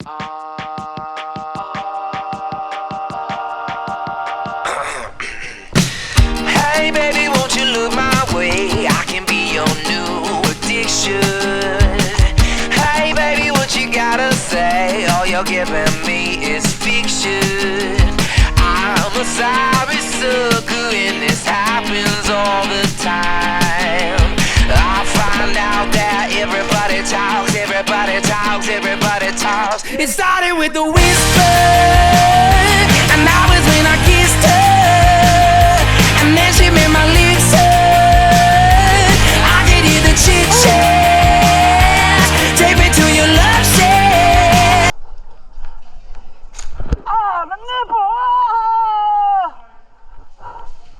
Hey baby, won't you look my way? I can be your new addiction. Hey baby, what you gotta say? All you're giving me is fiction. I'm a sorry sucker and this happens all the time. I find out that everybody talks, everybody talks, everybody talks. It started with the whisper.